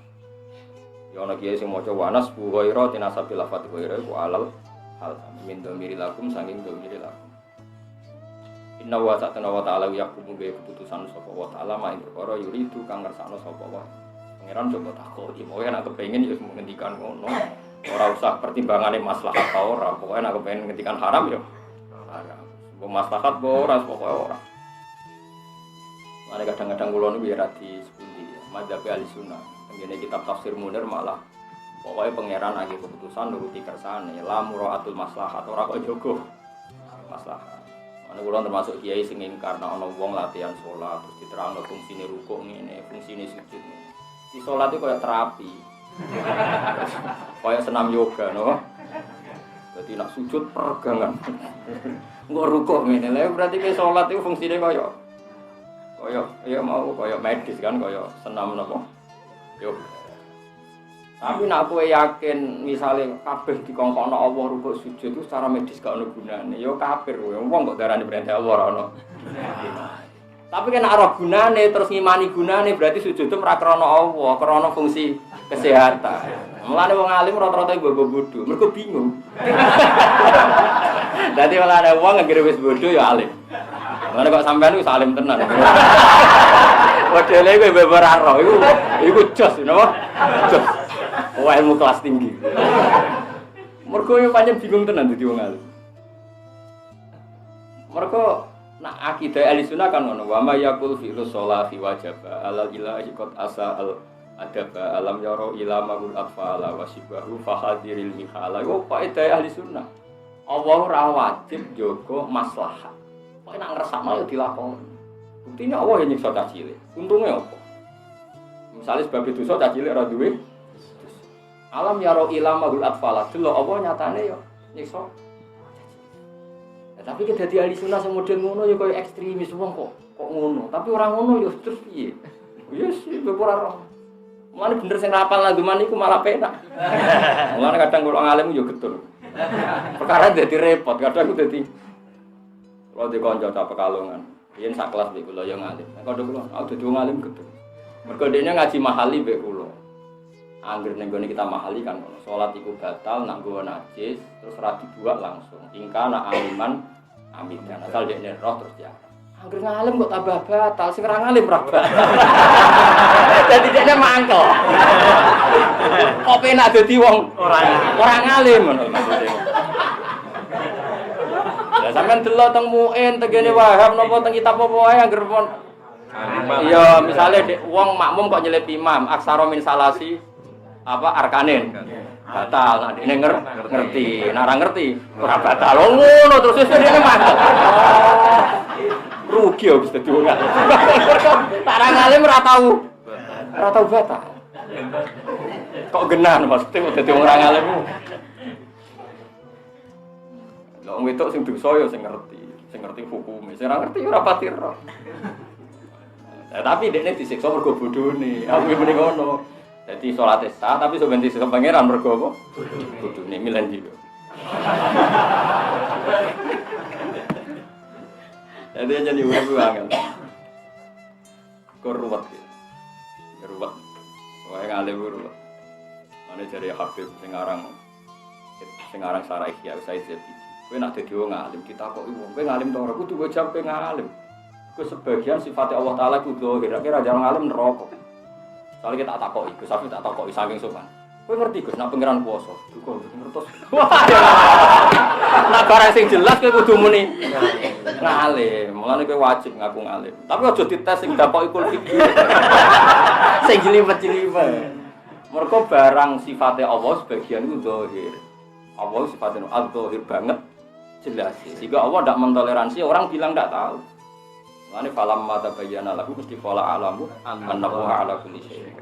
Ya ana kiye sing maca wanas bu ghairu tinasabil lafadz ghairu ku alal hal min domiri lakum saking domiri lakum. Inna wa ta'ala yaqumu bi keputusan sapa wa ta'ala mak perkara yuridu kang ngersakno sapa wa. Pangeran coba takoki, pokoke nek kepengin ya ngendikan ngono. Ora usah pertimbangane maslahat ta ora, pokoke nek kepengin ngendikan haram ya haram. Mbok maslahat mbok ora pokoke ora. Mane kadang-kadang kula niku ya radi sepundi ya, madzhab Ahlussunnah. Tengene kitab tafsir Munir malah pokoke pangeran agi keputusan nuruti kersane, la muraatul maslahat ora kok jogo maslahat. Ana kula termasuk kiai sing ingkar nek ana wong latihan salat terus diterangno fungsine rukuk ngene, fungsine sujud ngene. Di salat itu kayak terapi. Kayak senam yoga, no. Dadi nek sujud peregangan. Engko rukuk ngene. Lah berarti ke salat itu fungsine kaya ya mau kaya medis kan, kaya senam napa? Yoga. Tapi nek kowe yakin misale kabeh dikongkono Allah rukuk sujud itu secara medis gak ono gunane, ya kafir kowe. Wong kok darani perintah Allah ora ono. Tapi kan ora gunane terus ngimani gunane berarti sujud itu ora krana Allah, krana fungsi kesehatan. Mulane wong alim rata-rata bobo bodho, mergo bingung. Dadi malah ada wong anggere wis bodho ya alim. Mulane kok sampean wis alim tenan. Modele kowe bebo ora ro iku jos napa? Jos. Wah ilmu kelas tinggi. Mergo yo pancen bingung tenan dadi wong alim. Mergo nak akidah Ahlussunnah kan ngono, wa ma yaqul fi sholati wajaba alal ilahi qad asa al adaba alam yaro ila magul atfala wa sibahu fahadiril mihala. Yo kaidah Ahlussunnah. Allah ora wajib jaga maslahat. Kok nek ngersakno yo dilakoni. Buktine Allah yang nyiksa cah cilik. Untunge apa? Misale sebab dosa cah cilik ora duwe alam yaro ilama gul atfala delok apa nyatane yo nyiksa. Ya, tapi kita dadi ahli sunnah sing model ngono ya koyo ekstremis wong kok ngono. Tapi ora ngono yo terus piye? Ya sih ora roh. Mulane bener sing rapal laguman iku malah penak. Mulane kadang kula ngalim yo getun. Perkara dadi repot, kadang aku dadi kula di kanca ta Pekalongan. Yen sak kelas mbek kula yo ngalim. Nek kadang kula aku dadi wong alim getun. Mergo dene ngaji mahali mbek kula. Angger ning gone kita mahali kan ngono. Salat iku batal nak nggo najis terus ra dibuak langsung. Ingka nak aliman amin kan asal dekne roh terus ya. Angger ngalim kok tambah batal sing ora ngalim ra batal. Dadi dekne mangkel. Kok penak dadi wong ora ngalim ngono maksude. Lah sampean delok teng muin tegene Wahab napa teng kitab apa wae angger pon. Iya, misale wong makmum kok nyelip imam aksara min salasi apa arkanin batal nah dene ngerti nek ora ngerti ora batal ngono terus wis dene mangkel rugi yo wis dadi wong tak ra ngalim ora tau batal kok genan mesti dadi wong ora ngalim lho wedok sing dosa yo sing ngerti hukum sing ora ngerti ora pati ro tapi dekne disiksa mergo bodhone aku muni ngono. Jadi sholat sah, tapi sebenarnya disiksa pangeran mergo apa? Bodhone milen iki. Jadi jadi urip angel. Ruwet. Wae ngalim ruwet. Mane jare Habib sing aran Sarah Ihya Said Zabi. Kowe nak dadi wong alim ditakoki wong, kowe ngalim ta ora kudu jawab kowe ngalim. Kowe sebagian sifatnya Allah taala kudu kira-kira jarang alim neraka. Soale kita tak takoki, Gus Safi tak takoki saking sopan. Kowe ngerti Gus, nak pangeran puasa. Duka ngertos. Nak barang sing jelas kowe kudu muni ngalim. Mulane kowe wajib ngaku ngalim. Tapi aja dites sing dapoki kulfi. Sing jelimet-jelimet. Mergo barang sifatnya Allah sebagian itu zahir. Allah sifatnya al-zahir banget jelas. Sehingga Allah tidak mentoleransi orang bilang tidak tahu. Mulane falamma tabayyana lahu mesti qala alamu annahu ala kulli syai'in.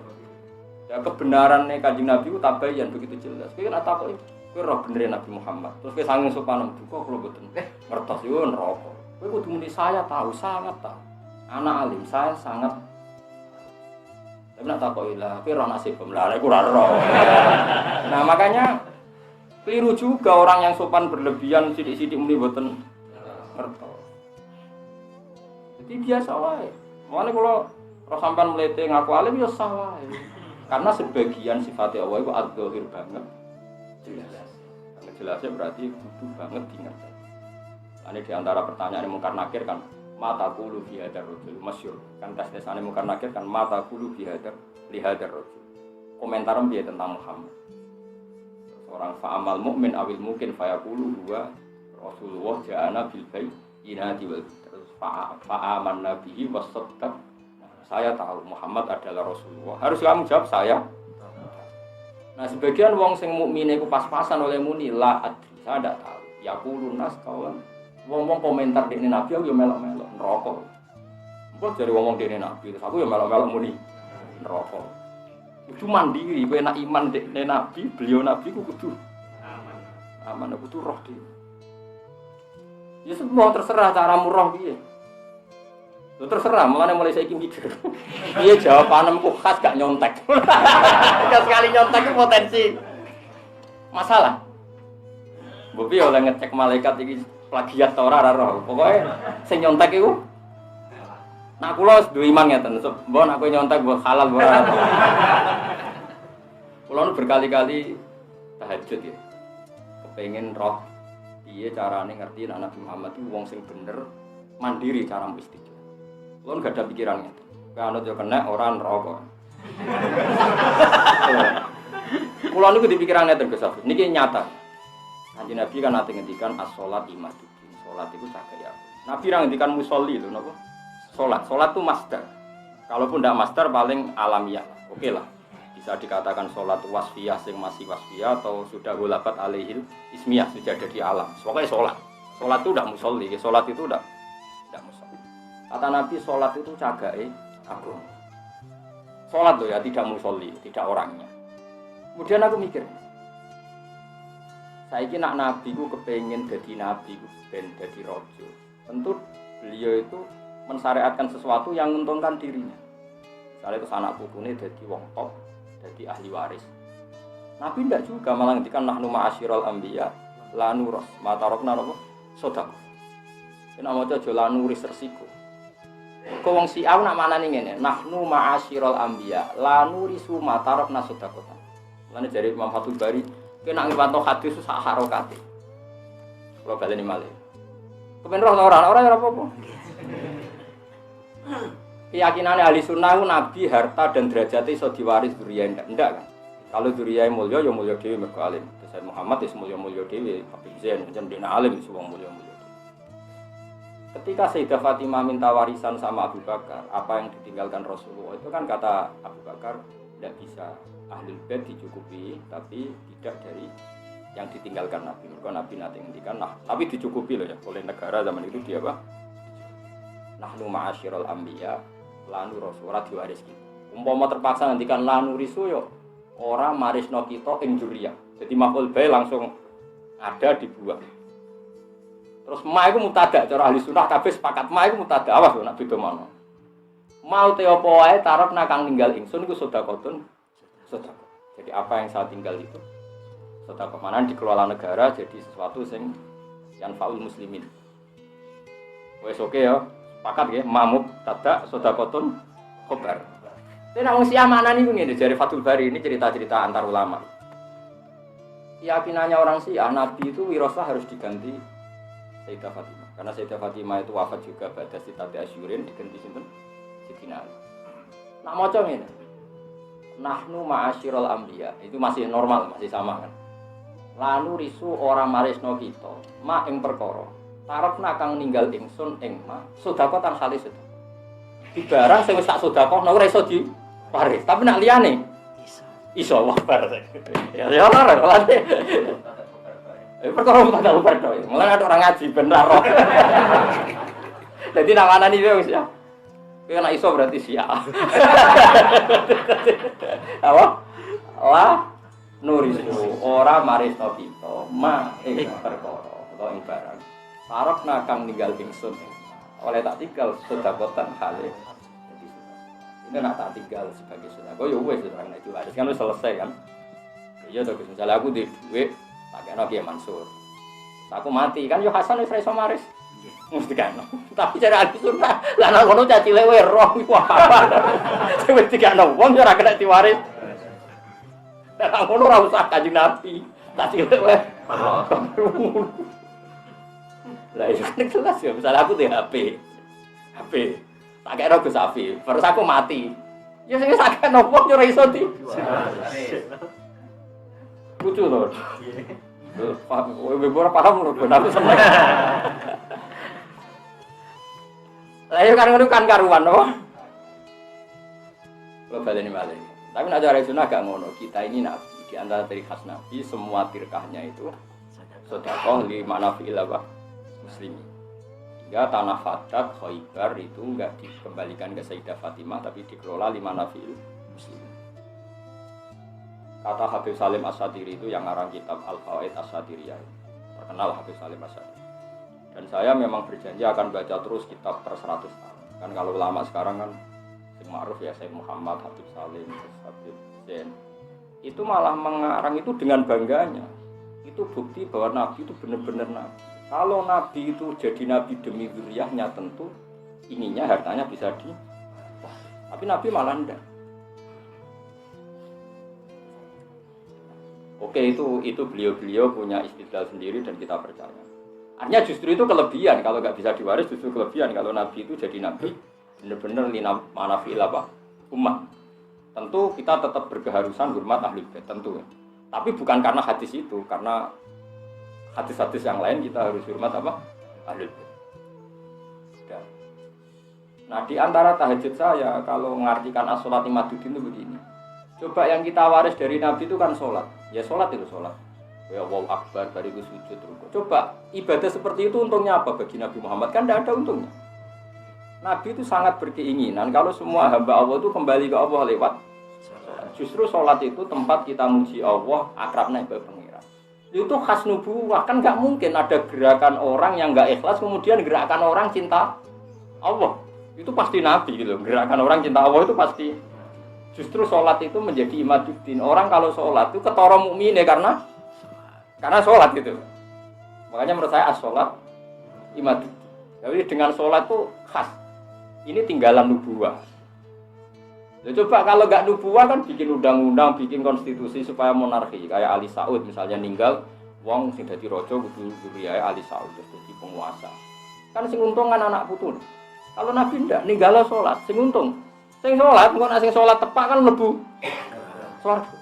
Ya kebenarannya Kanjeng Nabi ku tabayyan begitu jelas. Kowe nak takoki kowe roh bener Nabi Muhammad. Terus kowe sanging sopan duka kula mboten. Ngertos yo neraka. Kowe kudu muni saya tahu, sangat tahu. Anak alim saya sangat. Tapi nak takoki lah, kowe roh nasib pemlare ku ora roh. Nah, makanya keliru juga orang yang sopan berlebihan sidik-sidik muni mboten ngertos. Jadi biasa wae. Mulane kula roh sampean mlete ngaku alim ya sah wae. Karena sebagian sifatnya Allah itu adzahir banget jelas. Karena jelasnya berarti butuh banget diingat. Ini diantara pertanyaan yang Munkar Nakir kan mata qulu fi hadzal rajul masyhur. Kan tes-tesane Munkar Nakir kan mata qulu fi hadzal li hadzal rajul. Komentar dia tentang Muhammad. Seorang fa'amal mukmin awil mungkin fayaqulu huwa Rasulullah ja'ana bil bayyinati wal terus fa'aman nabihi wasaddaq. Saya tahu Muhammad adalah Rasulullah. Harus kamu jawab saya. Nah, sebagian wong sing mukmine iku pas-pasan oleh muni la adri. Saya tidak tahu. Yaqulun nas kawan. Wong-wong komentar dekne Nabi aku yo melok-melok neraka. Mbok jare wong dekne Nabi, terus aku yo melok-melok muni neraka. Kudu mandiri, kowe nek iman dekne Nabi, beliau Nabi ku kudu aman. Aman kudu roh dhewe. Ya semua terserah caramu roh piye. Terserah, mulai saiki mikir. Iya jawabanku khas gak nyontek. Gak sekali nyontek itu potensi masalah. Bobi oleh ngecek malaikat iki plagiat ta ora roh. Pokoke sing nyontek iku nak kula duwe iman ngeten, mbon aku nyontek mbok halal ora. Kula nu berkali-kali tahajud ya. Kepengin roh piye carane ngerti nek Nabi Muhammad itu wong sing bener, mandiri cara istiqomah. Lo nggak ada pikirannya, kalau jauh kena orang rokok. Kulo niku di pikirannya tergesa. Niki nyata. Kanjeng Nabi kan nanti ngendikan as-sholat imaduddin. Sholat itu cahaya. Nabi yang ngendikan musolli lho napa? Sholat itu masdar. Kalaupun tidak masdar paling alamiah. Oke lah. Bisa dikatakan sholat wasfiyah sing masih wasfiyah atau sudah gulabat alaihil ismiyah sudah ada di alam. Pokoknya sholat. Sholat itu udah musolli. Sholat itu udah musolli. Kata Nabi, sholat itu cagae agung. Sholat tuh ya, tidak musolli, tidak orangnya. Kemudian aku mikir, saiki nak Nabi ku kepengen jadi Nabi ku ben jadi rojo. Tentu beliau itu mensyariatkan sesuatu yang menguntungkan dirinya. Misalnya itu anak putune jadi wong top, jadi ahli waris. Nabi tidak juga, malah ngendikan nahnu ma'asyiral anbiya la nuras ma tarokna napa sedekah. Yen maca aja la nuris resiko. Kok wong Syiah nak manani ngene, nahnu ma'asyiral anbiya la nurisu ma tarokna sedekah. Lan jare Imam Fathul Bari, kena ngiwanto hadis sak harokate. Kalau baleni malih. Kepen roh ora apa-apa. Keyakinane ahli sunnah Nabi harta dan derajatnya iso diwaris dzurriyyah ndak kan? Kalau dzurriyyah mulya ya mulya dhewe mergo alim. Sayyid Muhammad wis mulya dhewe, Habib Zain jenenge alim wis wong mulya-mulya. Ketika Sayyidah Fatimah minta warisan sama Abu Bakar, apa yang ditinggalkan Rasulullah itu kan kata Abu Bakar tidak bisa ahlul bait dicukupi, tapi tidak dari yang ditinggalkan Nabi. Mergo Nabi nanti ngendikan, nah, tapi dicukupi loh ya oleh negara zaman itu dia apa? Nahnu ma'asyiral anbiya lanu rasulullah diwaris kita. Umpama terpaksa ngendikan lanu risu yo ora marisno kita ing dzurriyyah. Jadi maf'ul bae langsung ada dibuang. Terus ma iku mutada cara ahli sunnah kabeh sepakat ma iku mutada. Awas lho nek beda mana. Mau te apa wae tarafna kang ninggal ingsun iku sedekahun sedekah. Jadi apa yang saya tinggal itu sedekah mana dikelola negara jadi sesuatu sing yang faul muslimin. Wes oke ya. Sepakat nggih mamuk tada sedekahun khobar. Tapi nek wong Syiah maknane iku ngene jare Fathul Bari ini cerita-cerita antar ulama. Keyakinannya orang Syiah Nabi itu wirasah harus diganti Sayyidah Fatimah. Karena Sayyidah Fatimah itu wafat juga pada Sitati Asyurin diganti sinten? Sidina Ali. Nak maca ngene. Nahnu ma'asyiral anbiya. Itu masih normal, masih sama kan. Lalu risu ora marisno kita, mak ing perkara. Tarepna kang ninggal ingsun ing ma, sedekah tan salis itu. Di barang sing wis tak sedekah ora iso di waris, tapi nak liyane iso wabar. Ya ora ora. Perkara tak tahu perdo. Mulane ada orang ngaji ben ra roh. Dadi nak manani wis ya. Kowe nek iso berarti sia. Apa? Wah, nurisu ora marisno kita, ma ing perkara utawa ing barang. Sarafna kang ninggal ingsun. Oleh tak tinggal sedekatan hale. Ini nak tak tinggal sebagai sedekah. Yo wis orang nek diwaris kan wis selesai kan. Iya to Gus, misalnya aku di duit tak kena Kiai Mansur. Aku mati kan yo Hasan wis ra iso maris. Mesti kan. Tapi cara ahli sunnah, lah nek ngono caci lewe roh iku apa. Sing wis dikano wong yo ora kena diwaris. Lah ngono ora usah Kanjeng Nabi. Caci lewe. Lah itu kan jelas ya, misalnya aku di HP. Tak kira Gus Safi, terus aku mati. Ya sing sakit nopo yo ora iso di. Lucu to. Paham, paham lho, aku seneng. Lah yo kan karuan to. Lo baleni malih. Tapi nek cara sunah gak ngono. Kita ini nabi, di antara ciri khas nabi semua tirkahnya itu sedekah li manafi'il muslimin. Hingga tanah Fadak, Khaybar itu enggak dikembalikan ke Sayyidah Fatimah tapi dikelola li manafi'il muslimin. Kata Habib Salim As-Sadiri itu yang ngarang kitab Al-Fawaid As-Sadiriyah. Terkenal Habib Salim As-Sadiri. Dan saya memang berjanji akan baca terus kitab per 100 tahun. Kan kalau ulama sekarang kan yang ma'ruf ya Sayyid Muhammad, Habib Salim, Habib Zain. Itu malah mengarang itu dengan bangganya. Itu bukti bahwa Nabi itu benar-benar Nabi. Kalau Nabi itu jadi Nabi demi dzurriyyahnya tentu ininya hartanya bisa di. Tapi Nabi malah enggak. Oke, itu beliau punya istidlal sendiri dan kita percaya. Artinya justru itu kelebihan, kalau nggak bisa diwaris justru kelebihan kalau Nabi itu jadi Nabi benar-benar lina manafil apa umat. Tentu kita tetap berkeharusan hormat ahli bait tentu. Tapi bukan karena hadis itu, karena hadis-hadis yang lain kita harus hormat apa ahli bait. Nah di antara tahajud saya kalau mengartikan as-sholat imaduddin itu begini. Coba yang kita waris dari Nabi itu kan sholat. Ya sholat itu sholat. Ya Allahu Akbar, bariku sujud rukuk. Coba ibadah seperti itu untungnya apa bagi Nabi Muhammad? Kan tidak ada untungnya. Nabi itu sangat berkeinginan kalau semua hamba Allah itu kembali ke Allah lewat sholat. Justru sholat itu tempat kita muji Allah, akrabnya ibadah pengiran. Itu khas nubuwah, kan nggak mungkin ada gerakan orang yang nggak ikhlas kemudian gerakan orang cinta Allah. Itu pasti Nabi gitu. Gerakan orang cinta Allah itu pasti. Justru sholat itu menjadi imaduddin. Orang kalau sholat itu ketara mukmin ya karena sholat gitu. Makanya menurut saya as-sholat imaduddin. Jadi dengan sholat itu khas. Ini tinggalan nubuwah. Ya coba kalau nggak nubuwah kan bikin undang-undang, bikin konstitusi supaya monarki. Kayak Ali Saud misalnya ninggal, wong sing dadi raja kudu duriyae Ali Saud terus dadi penguasa. Kan sing untung kan anak putu. Kalau Nabi ndak ninggala sholat, sing untung. Sing sholat, kok nek sing sholat tepak kan mlebu swarga.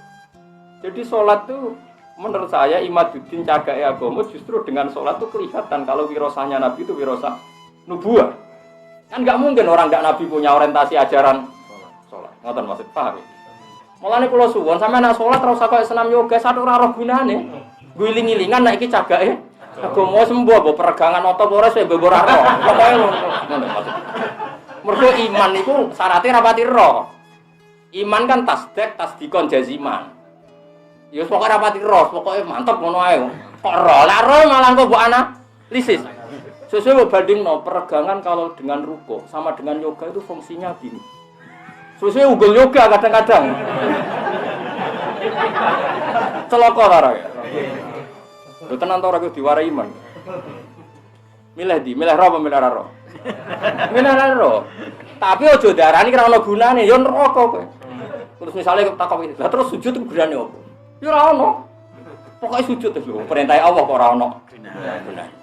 Jadi sholat itu menurut saya imaduddin cagake agama justru dengan sholat itu kelihatan kalau wirasahnya Nabi itu wirasah nubuwah. Kan enggak mungkin orang enggak Nabi punya orientasi ajaran sholat. Ngoten maksud paham ya? Mulane kula suwun sampeyan nek sholat ora usah kaya senam yoga satu ora ora gunane. Guling-gilingan nek iki cagake agama sembuh apa peregangan otot ora sing mbok ora ro. Pokoke ngono maksud. Mergo iman itu syaratnya rapati roh. Iman kan tasdikon jaziman. Ya pokoke rapati roh, pokoke mantep ngono ae. Kok roh, lah roh malah kok mbok analisis. Sesuai bandingno peregangan kalau dengan ruko sama dengan yoga itu fungsinya gini. Sesuai ugel yoga kadang-kadang. Celaka ora ya. Lho tenan to ora diwarai iman. Milih roh apa milih roh? Milih roh. Tapi aja darani kira ana gunane, ya neraka kowe. Terus misalnya takok iki, lah terus sujud itu gunane apa? Ya ora ono. Pokoke sujud terus lho, perintah Allah kok ora ono gunane.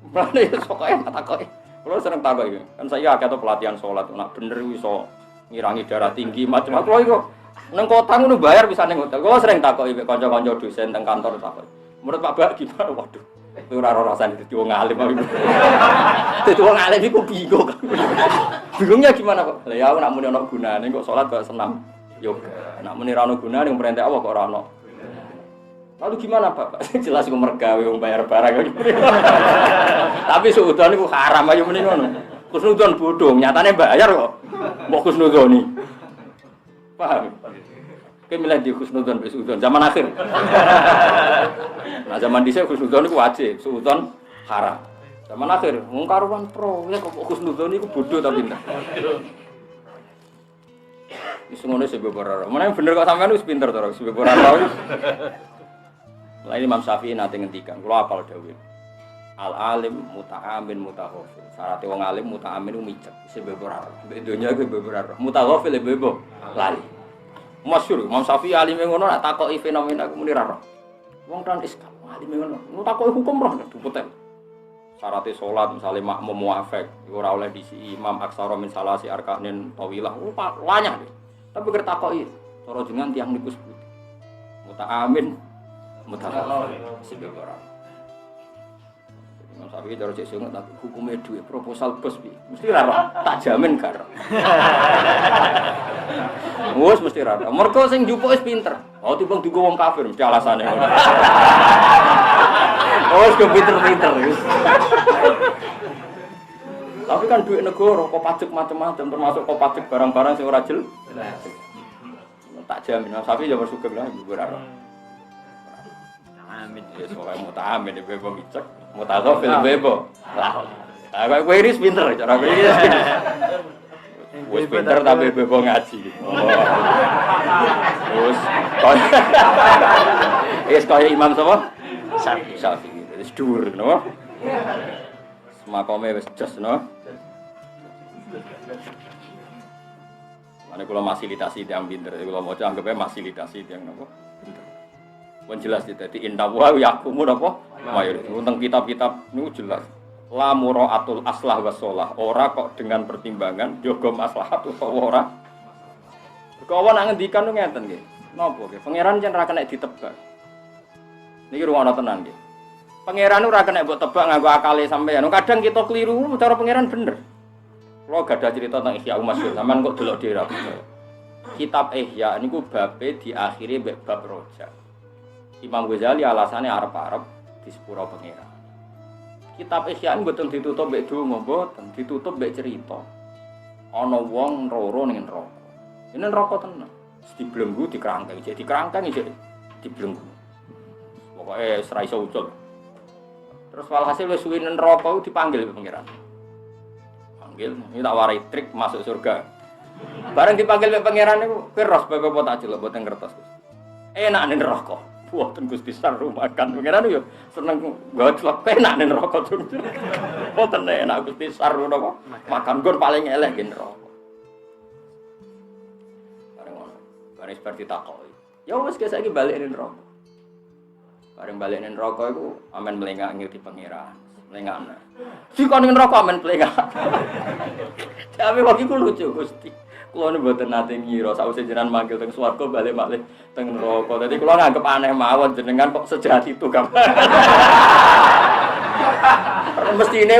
Berarti pokoke takoki. Kulo sering takoki. Kan saya akeh pelatihan salat, nek bener iso ngirangi darah tinggi macam-macam. Kulo iku nang kota ngono bayar bisa ning hotel. Kulo sering takoki mek kanca-kanca dosen teng kantor takoki. Menurut Pak Bak gimana? Waduh. Ora rasane dadi wong alim aku. Dadi wong alim iku bingung. Bingungnya gimana kok? Lah ya aku nak muni ana gunane kok salat kok senam yoga. Nak muni ra ono gunane ning perintah Allah kok ora ono. Lalu gimana Pak? Jelas iku mergawe wong bayar barang. Tapi suudon iku haram ayo muni ngono. Kusnudon bodho, nyatane bayar kok. Mbok kusnudoni. Paham? Kowe milih di kusnudon wis suudon zaman akhir. Nah zaman dhisik kusnudon iku wajib, suudon haram. Zaman akhir wong karuan pro, ya kok kusnudon iku bodho ta pinter. Wis ngono sing beberapa. Mana yang bener kok sampean wis pinter to, wis beberapa. Lain Imam Syafi'i nate ngendikan, kula apal dawuh. Al-alim muta'amin mutaghafil. Syarat wong alim muta'amin ku micek, sing beberapa. Mbek donya ku beberapa. Mutaghafil e bebo lali. Masyhur Imam Syafi'i alime ngono nak takoki fenomena ku muni ra roh. Wong kan iskal alime ngono. Nu takoki hukum roh diputen. Syaratnya sholat misalnya makmum muafek, ora oleh diisi imam aksara min salasi arkanin tawilah, banyak deh. Tapi kita takoki, cara jenengan tiang niku sebut. Muta'amin, muta'amin, sebab orang. Imam Syafi'i cara cek sing tak hukume dhuwit proposal bos piye? Mesti ra tak jamin karo. Wes mesti ra. Mergo sing njupuk wis pinter. Oh timbang dienggo wong kafir mesti alasane ngono. Oh, pinter-pinter. Tapi kan duit negara, kok pajak macam-macam, termasuk kok pajak barang-barang sing ora jelas. Tak jamin, tapi ya bersugeng lah ibu ora. Amin. Ya soalnya muta'amin di bebo micek, muta'azzafil bebo. Lah, kowe iris pinter cara kowe iris. Wis pinter tapi bebo ngaji. Terus kaya imam sapa? Syafi'i. Wis dhuwur napa? Semakome wis jas napa? Mane kula fasilitasi tiyang pinter, kula maca anggape fasilitasi tiyang napa? Pinter. Pun jelas dadi inna wa yaqumu napa? Mayur. Tentang kitab-kitab niku jelas. La muraatul aslah wassalah. Ora kok dengan pertimbangan jaga maslahat utawa ora. Kawan nak ngendikan ngeten nggih. Napa nggih? Pangeran jan ra kena ditebak. Niki ruwono tenan nggih. Pangeran ora kena mbok tebak nganggo akale sampeyan. Kadang kita keliru, cara pangeran bener. Kula gadah cerita tentang Ihya Masyhur, sampean kok delok dhewe ra percaya. Kitab Ihya niku babe diakhiri mbek bab roja. Imam Ghazali alasane arep-arep di sepura pangeran. Kitab Ihya mboten ditutup mbek donga, mboten ditutup mbek cerita. Ana wong loro ning neraka. Ini neraka tenan. Dibelenggu dikerangkeng, jadi dikerangkeng iki dibelenggu. Pokoke ora iso ucul. Terus walhasil wis suwi neraka dipanggil pangeran. Panggil, ini tak warai trik masuk surga. Bareng dipanggil pangeran niku, kowe ros bapak tak jelek mboten ngertos. Enak ning neraka. Mboten Gusti saru makan. Pangeran yo seneng gojlok enak ning neraka. Mboten enak Gusti saru napa? Makan gon paling elek ning neraka. Bareng ngono. Bareng seperti takoki. Ya wis saiki balik ning neraka. Bareng balik ning neraka iku amen melengak ngerti pangeran. Melengakna. Sikon ning neraka amen melengak. Tapi wong iku lucu Gusti. Kula nu mboten nate ngira sawise jenengan manggil teng swarga balik malih teng neraka. Dadi kula nganggep aneh mawon jenengan kok sejahat itu gambar. Mestine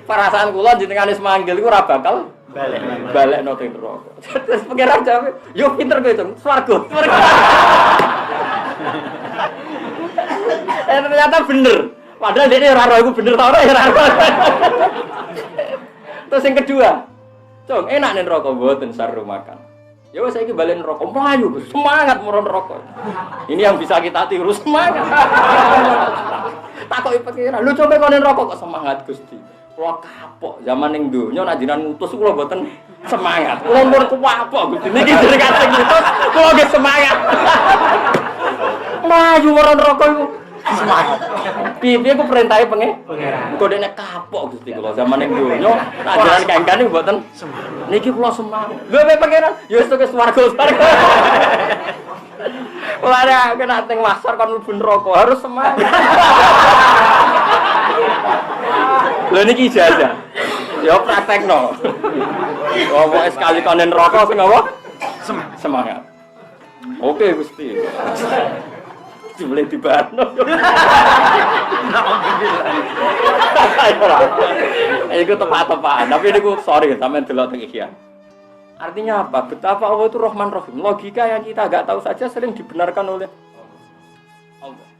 perasaan kula jenengan wis manggil iku ora bakal balik nang neraka. Terus pangeran jawab, "Yo pinter kowe, Cung. Swarga." Ternyata bener. Padahal dia ora roh iku bener ta ora ya ora. Terus yang kedua, Cung, enak ning neraka mboten saru makan. Ya wis saiki bali neraka mlayu, semangat muron neraka. Ini yang bisa kita tiru semangat. Takoki pangeran, "Lho coba kok ning neraka kok semangat, Gusti?" Kula kapok zaman ning donya nek jenengan ngutus kula mboten semangat. Kula mur kapok Gusti. Niki jenengan sing ngutus, kula nggih semangat. Maju muron neraka iku semangat. Piye ku perintahe pangeran. Engko dekne kapok Gusti kula zaman ning donya tak jalan kangkane mboten semangat. Niki kula semangat. Lho pangeran, ya wis ke swarga. Ora kena teng wasar kon mlebu neraka harus semangat. Lho niki ijazah. Ya praktekno. Wong sekali konen rokok sing apa? Semangat. Oke Gusti. Boleh dibarno. Alhamdulillah. Iku tepat-tepat. Tapi niku sorry sampean delok teng ikhya. Artinya apa? Betapa Allah itu Rahman Rahim. Logika yang kita enggak tahu saja sering dibenarkan oleh Allah.